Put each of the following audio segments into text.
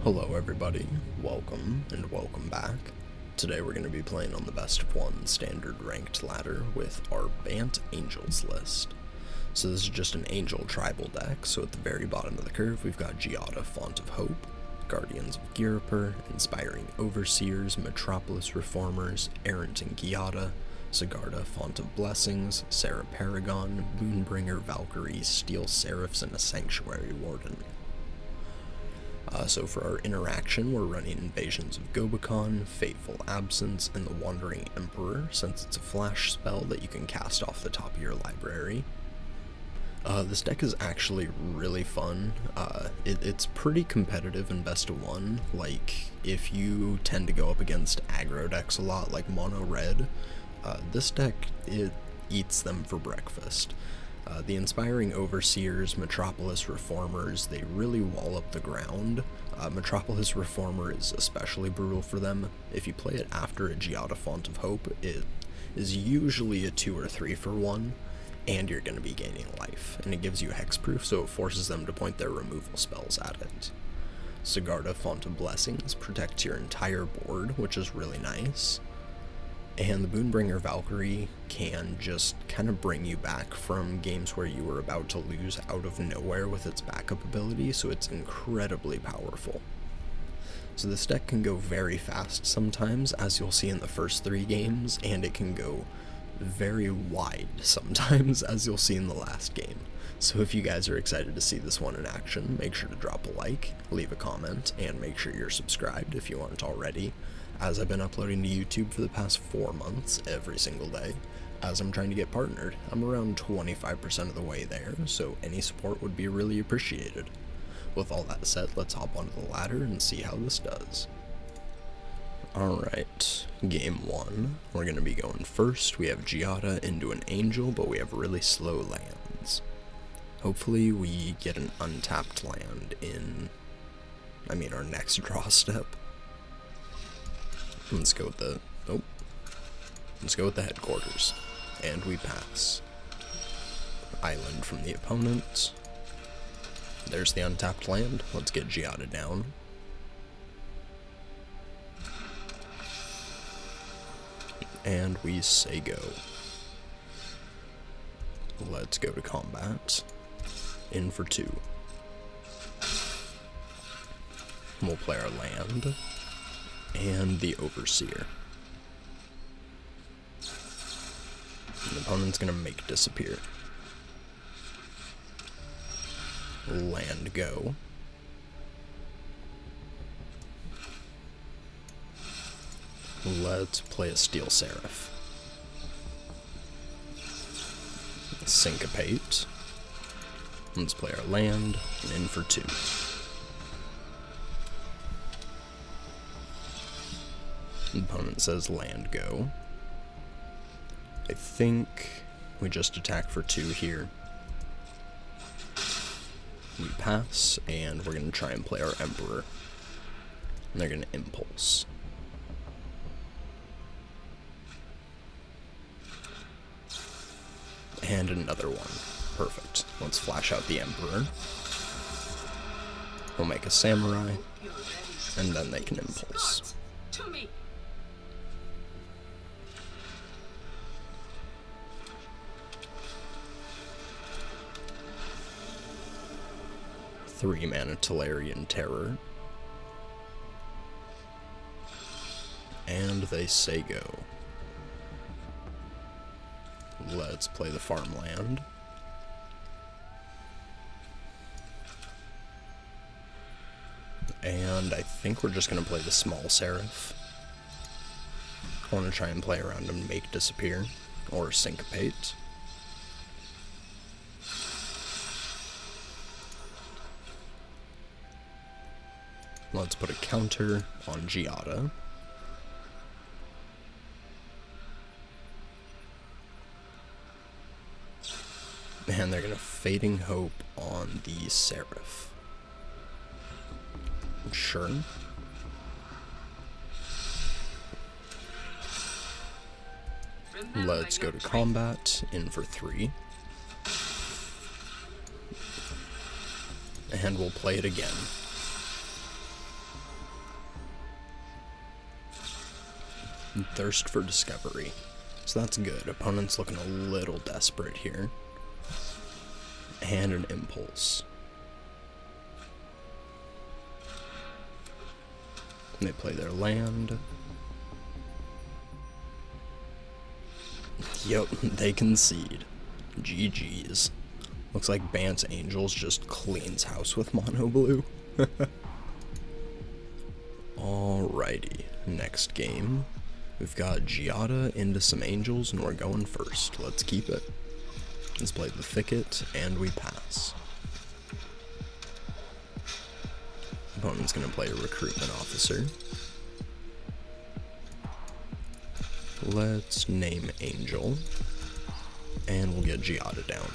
Hello everybody, welcome and welcome back. Today we're going to be playing on the best of one standard ranked ladder with our Bant Angels list. So this is just an Angel tribal deck, so at the very bottom of the curve we've got Giada, Font of Hope, Guardians of Ghirapur, Inspiring Overseers, Metropolis Reformers, Errant and Giada, Sigarda, Font of Blessings, Sarah Paragon, Moonbringer, Valkyrie, Steel Seraphs, and a Sanctuary Warden. So for our interaction, we're running Invasions of Gobekon, Fateful Absence, and the Wandering Emperor, since it's a flash spell that you can cast off the top of your library. This deck is actually really fun. It's pretty competitive in best of one. Like, if you tend to go up against aggro decks a lot, like mono red, this deck, it eats them for breakfast. The Inspiring Overseers, Metropolis Reformers, they really wall up the ground. Metropolis Reformer is especially brutal for them. If you play it after a Giada Font of Hope, it is usually a 2 or 3 for 1, and you're going to be gaining life. And it gives you hexproof, so it forces them to point their removal spells at it. Sigarda Font of Blessings protects your entire board, which is really nice. And the Moonbringer Valkyrie can just kind of bring you back from games where you were about to lose out of nowhere with its backup ability, so it's incredibly powerful. So this deck can go very fast sometimes, as you'll see in the first 3 games, and it can go very wide sometimes, as you'll see in the last game. So if you guys are excited to see this one in action, make sure to drop a like, leave a comment, and make sure you're subscribed if you aren't already, as I've been uploading to YouTube for the past 4 months every single day, as I'm trying to get partnered. I'm around 25% of the way there, so any support would be really appreciated. With all that said, let's hop onto the ladder and see how this does. Alright, game 1. We're going to be going first. We have Giada into an Angel, but we have really slow lands. Hopefully we get an untapped land in, our next draw step. Let's go with the, let's go with the headquarters, and we pass. Island from the opponent. There's the untapped land. Let's get Giada down. And we say go. Let's go to combat. In for 2. We'll play our land. And the Overseer. The opponent's gonna make disappear. Land go. Let's play a Steel Seraph. Syncopate. Let's play our land, and in for 2. The opponent says land go. I think we just attack for 2 here. We pass, and we're going to try and play our Emperor. And they're going to Impulse. And another one. Perfect. Let's flash out the Emperor. We'll make a Samurai, and then they can Impulse. To me. Three mana Tolarian Terror. And they say go. Let's play the farmland. And I think we're just going to play the small Seraph. I want to try and play around and make disappear, or syncopate. Let's put a counter on Giada. And they're going to Fading Hope on the Seraph. Sure. Let's go to combat, in for 3. And we'll play it again. Thirst for discovery. So that's good. Opponent's looking a little desperate here. And an impulse. They play their land. Yep, they concede. GG's. Looks like Bant's Angels just cleans house with mono blue. Alrighty, next game. We've got Giada into some Angels, and we're going first. Let's keep it. Let's play the Thicket, and we pass. Opponent's gonna play a Recruitment Officer. Let's name Angel, and we'll get Giada down.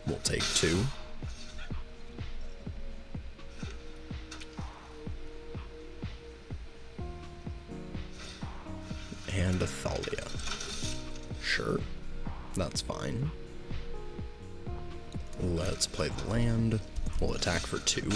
We'll take 2. And a Thalia. Sure, that's fine. Let's play the land. We'll attack for 2.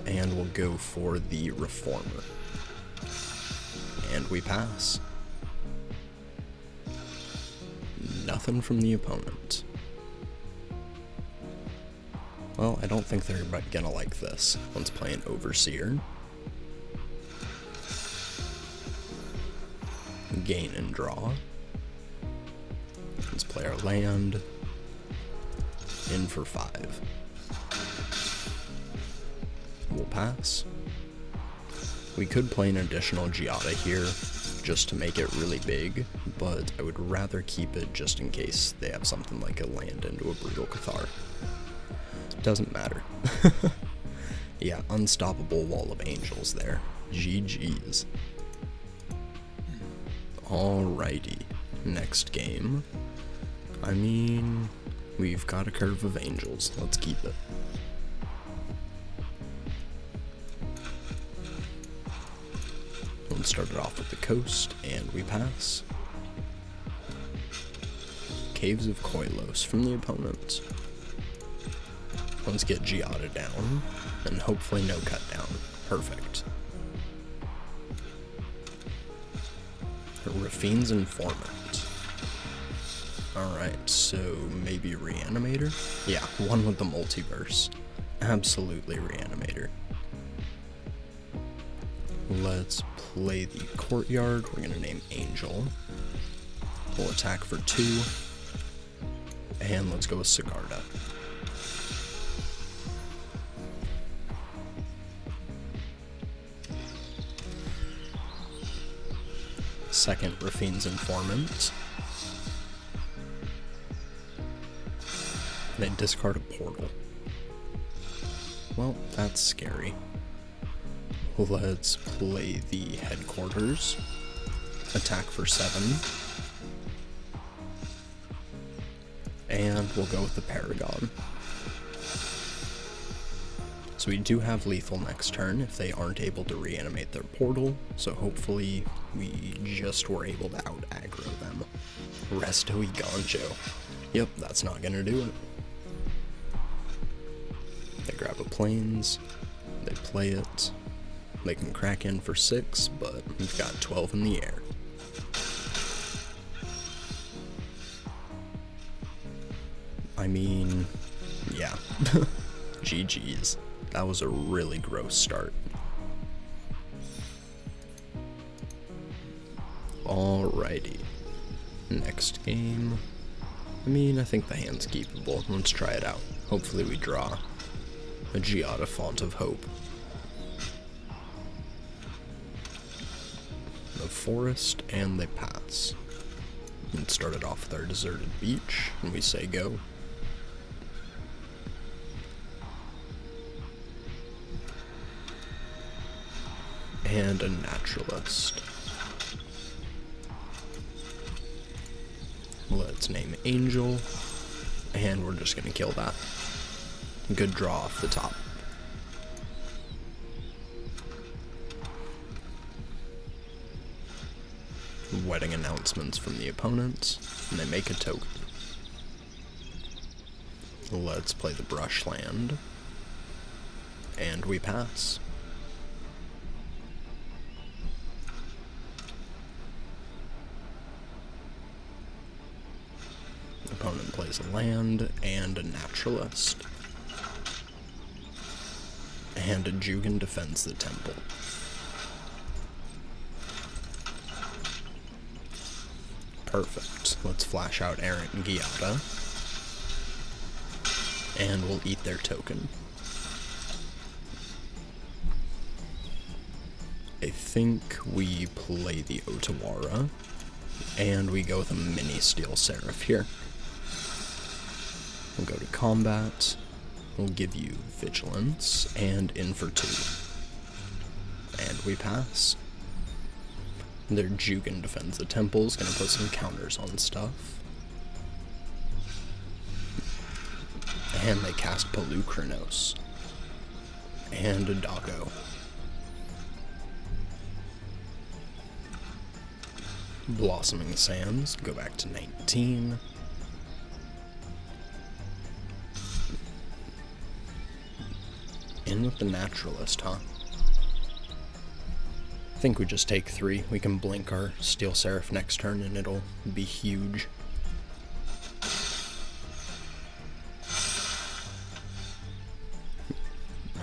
And we'll go for the Reformer. And we pass. Nothing from the opponent. Well, I don't think they're gonna like this. Let's play an Overseer. Gain and draw. Let's play our land. In for 5. We'll pass. We could play an additional Giada here, just to make it really big, but I would rather keep it just in case they have something like a land into a Brutal Cathar. Doesn't matter. Yeah, unstoppable wall of Angels there. GG's. Alrighty, next game. I mean, we've got a Curve of Angels. Let's keep it. Let's start it off with the coast, and we pass. Caves of Koilos from the opponent. Let's get Giada down, and hopefully no cut down. Perfect. Rafine's Informant. Alright, so maybe Reanimator? Yeah, one with the multiverse. Absolutely Reanimator. Let's play the Courtyard. We're gonna name Angel. We'll attack for 2. And let's go with Sigarda. Second Rafine's Informant. They discard a portal. Well, that's scary. Let's play the Headquarters. Attack for 7. And we'll go with the Paragon. So we do have lethal next turn if they aren't able to reanimate their portal, so hopefully we just were able to out-aggro them. Resto y Gancho. Yep, that's not gonna do it. They grab a Plains, they play it, they can crack in for 6, but we've got 12 in the air. I mean, yeah, GG's. That was a really gross start. Alrighty. Next game. I mean, I think the hand's keepable. Let's try it out. Hopefully we draw a Giada Font of Hope. The Forest, and they pass. And started off with our Deserted Beach, and we say go. And a Naturalist. Let's name Angel, and we're just gonna kill that. Good draw off the top. Wedding announcements from the opponents, and they make a token. Let's play the brush land. And we pass. Opponent plays a land and a naturalist. And a Jugan defends the temple. Perfect. Let's flash out Errant and Giada. And we'll eat their token. I think we play the Otawara, and we go with a mini Steel Seraph here. We'll go to combat, we'll give you Vigilance, and in for 2. And we pass. Their Jugan defends the temple, is going to put some counters on stuff. And they cast Pelukrinos. And a Doggo. Blossoming Sands, go back to 19. In with the Naturalist, huh? I think we just take 3. We can blink our Steel Seraph next turn and it'll be huge.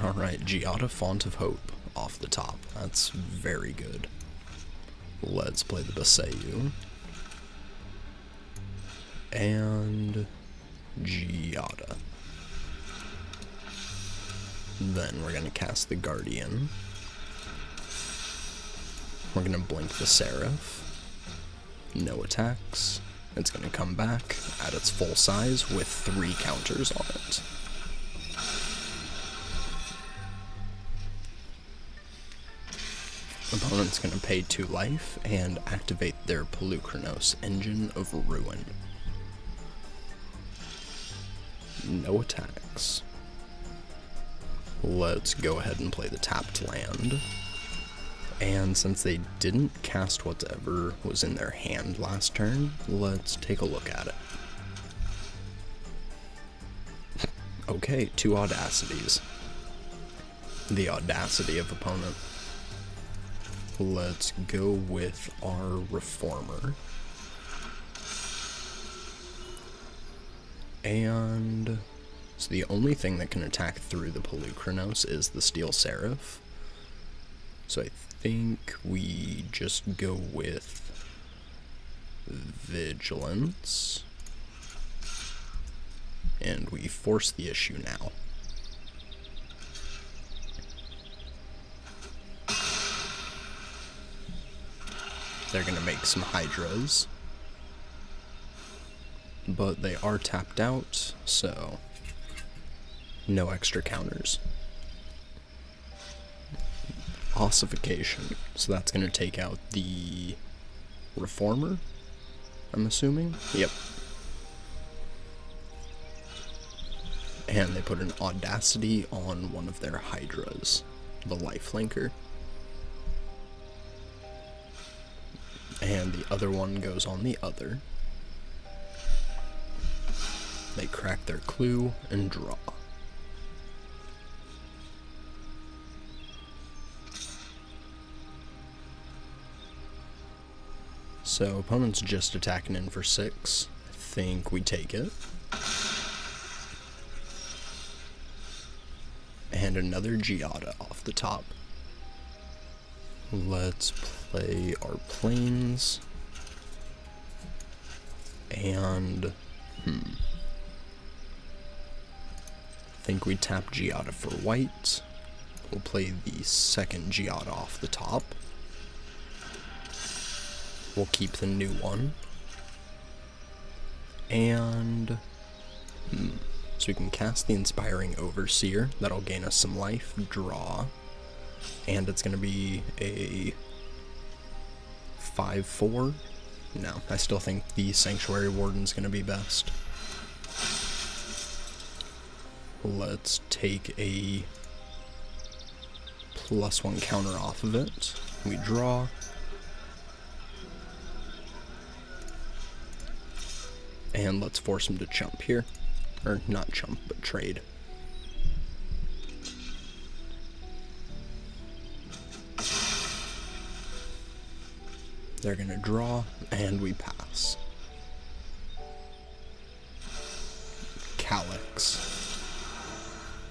Alright, Giada, Font of Hope off the top. That's very good. Let's play the Basayu. And Giada. Then we're going to cast the Guardian. We're going to blink the Seraph. No attacks. It's going to come back at its full size with 3 counters on it. Opponent's going to pay 2 life and activate their Pelukrinos, Engine of Ruin. No attacks. Let's go ahead and play the tapped land. And since they didn't cast whatever was in their hand last turn, let's take a look at it. Okay, 2 Audacities. The audacity of opponent. Let's go with our Reformer. And so the only thing that can attack through the Pelukrinos is the Steel Seraph. So I think we just go with Vigilance. And we force the issue now. They're going to make some Hydras. But they are tapped out, so no extra counters. Ossification. So that's going to take out the Reformer, I'm assuming? Yep. And they put an Audacity on one of their Hydras, the Lifelinker. And the other one goes on the other. They crack their clue and draw. So opponent's just attacking in for 6. I think we take it. And another Giada off the top. Let's play our planes. And I think we tap Giada for white. We'll play the second Giada off the top. We'll keep the new one. And so we can cast the Inspiring Overseer. That'll gain us some life. Draw. And it's going to be a 5/4. No, I still think the Sanctuary Warden's going to be best. Let's take a +1 counter off of it. We draw. And let's force him to chump here. Or not chump, but trade. They're gonna draw, and we pass. Calyx.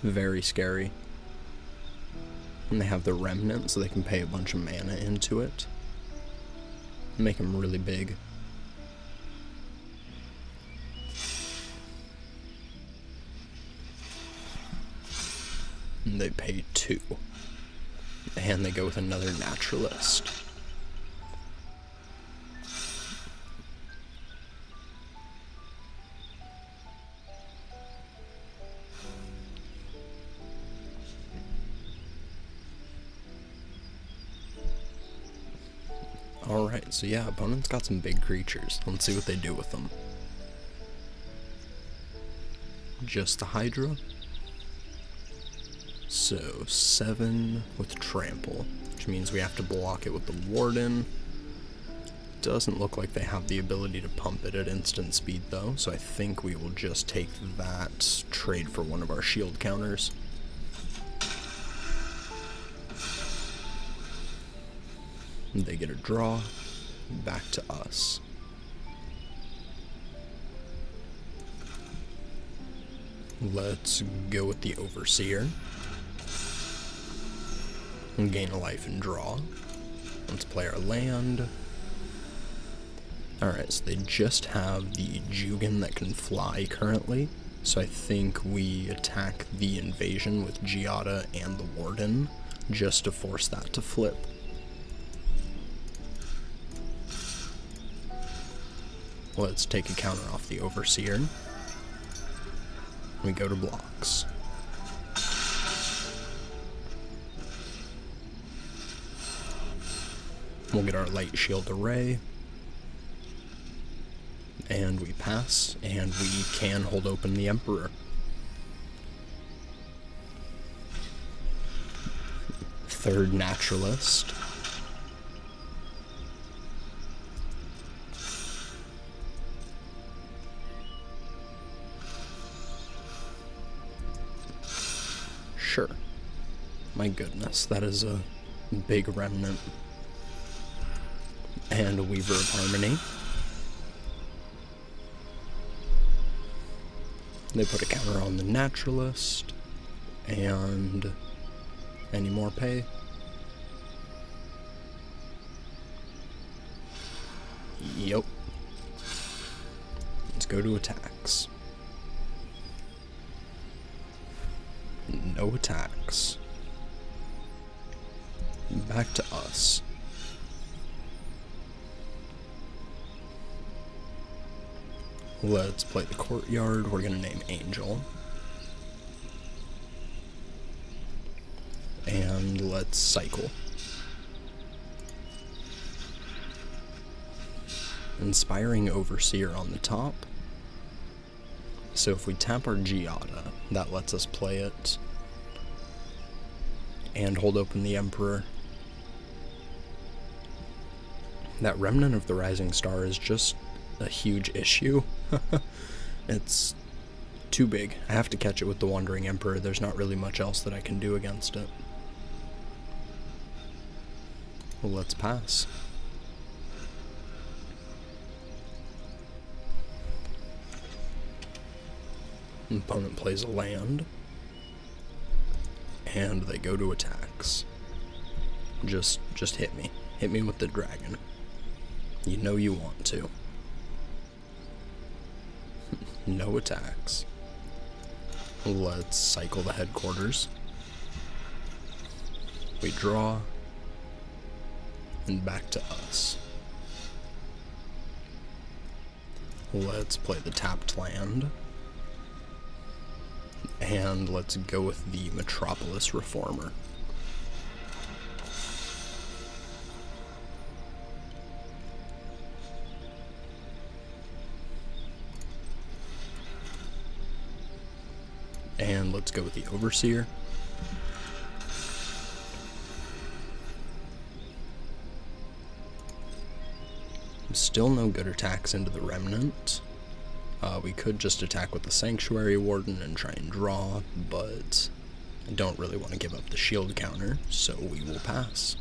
Very scary. And they have the Remnant, so they can pay a bunch of mana into it. Make them really big. And they pay 2. And they go with another Naturalist. Alright, so yeah, opponent's got some big creatures. Let's see what they do with them. Just the Hydra. So 7 with Trample, which means we have to block it with the Warden. Doesn't look like they have the ability to pump it at instant speed though, so I think we will just take that, trade for one of our shield counters. They get a draw, back to us. Let's go with the Overseer. And gain a life and draw. Let's play our land. Alright, so they just have the Jugan that can fly currently. So I think we attack the invasion with Giada and the Warden, just to force that to flip. Let's take a counter off the Overseer. We go to blocks. We'll get our Light Shield Array. And we pass, and we can hold open the Emperor. Third Naturalist. Sure. My goodness, that is a big Remnant. And a Weaver of Harmony. They put a counter on the Naturalist. And any more pay? Yep. Let's go to attacks. No attacks. Back to us. Let's play the Courtyard. We're gonna name Angel. And let's cycle. Inspiring Overseer on the top. So if we tap our Giada, that lets us play it. And hold open the Emperor. That Remnant of the Rising Star is just a huge issue. It's too big. I have to catch it with the Wandering Emperor. There's not really much else that I can do against it. Well, let's pass. Opponent plays a land. And they go to attacks. Just hit me. Hit me with the dragon. You know you want to. No attacks. Let's cycle the headquarters. We draw. And back to us. Let's play the tapped land. And let's go with the Metropolis Reformer. And let's go with the Overseer. Still no good attacks into the Remnant. We could just attack with the Sanctuary Warden and try and draw, but I don't really want to give up the shield counter, so we will pass.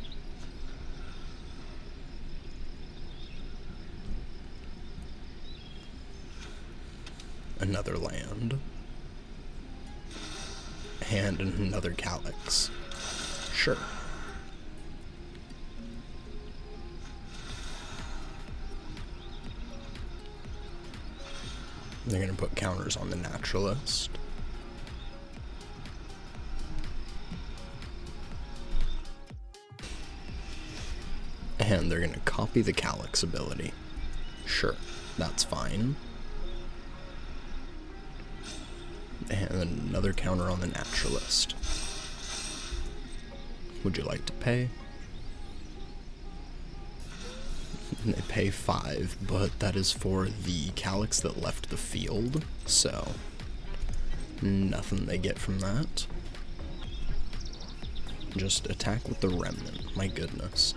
Another land. And another Calyx. Sure. They're going to put counters on the Naturalist. And they're going to copy the Calyx ability. Sure, that's fine. And another counter on the Naturalist. Would you like to pay? They pay 5, but that is for the Calyx that left the field, so nothing they get from that. Just attack with the Remnant, my goodness.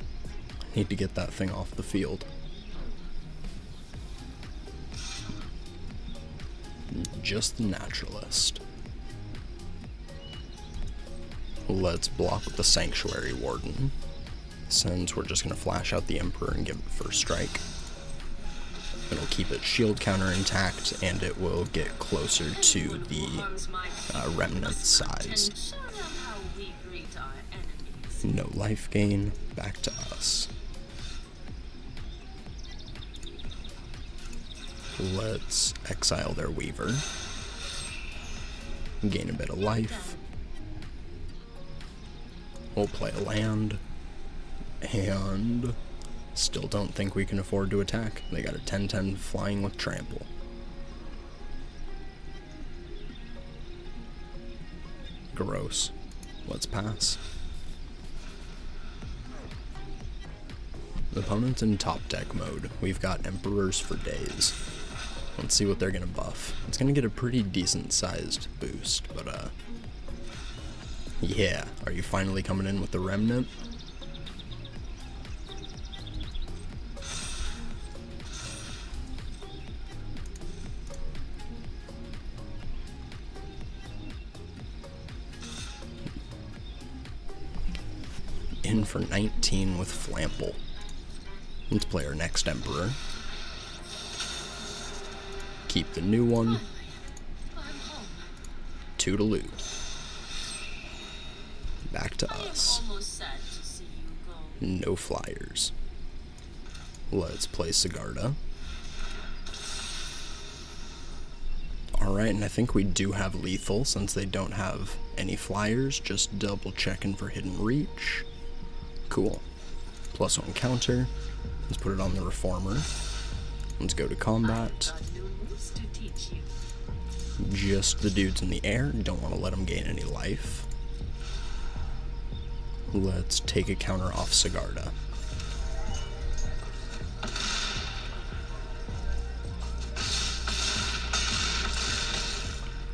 I need to get that thing off the field. Just the Naturalist. Let's block with the Sanctuary Warden, since we're just going to flash out the Emperor and give it first strike. It'll keep its shield counter intact, and it will get closer to the Remnant size. No life gain, back to us. Let's exile their Weaver. Gain a bit of life. We'll play a land. And still don't think we can afford to attack. They got a 10-10 flying with trample. Gross. Let's pass. The opponent's in top deck mode. We've got Emperors for days. Let's see what they're gonna buff. It's gonna get a pretty decent sized boost, but yeah, are you finally coming in with the Remnant? In for 19 with Flample. Let's play our next Emperor. Keep the new one. Toodaloo. Back to us. No flyers. Let's play Sigarda. Alright, and I think we do have lethal since they don't have any flyers. Just double checking for hidden reach. Cool. +1 counter. Let's put it on the Reformer. Let's go to combat. Just the dudes in the air. Don't want to let them gain any life. Let's take a counter off Sigarda.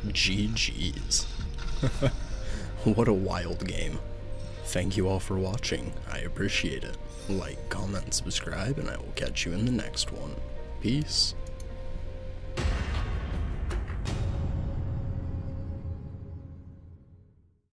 GG's. What a wild game. Thank you all for watching. I appreciate it. Like, comment, subscribe, and I will catch you in the next one. Peace.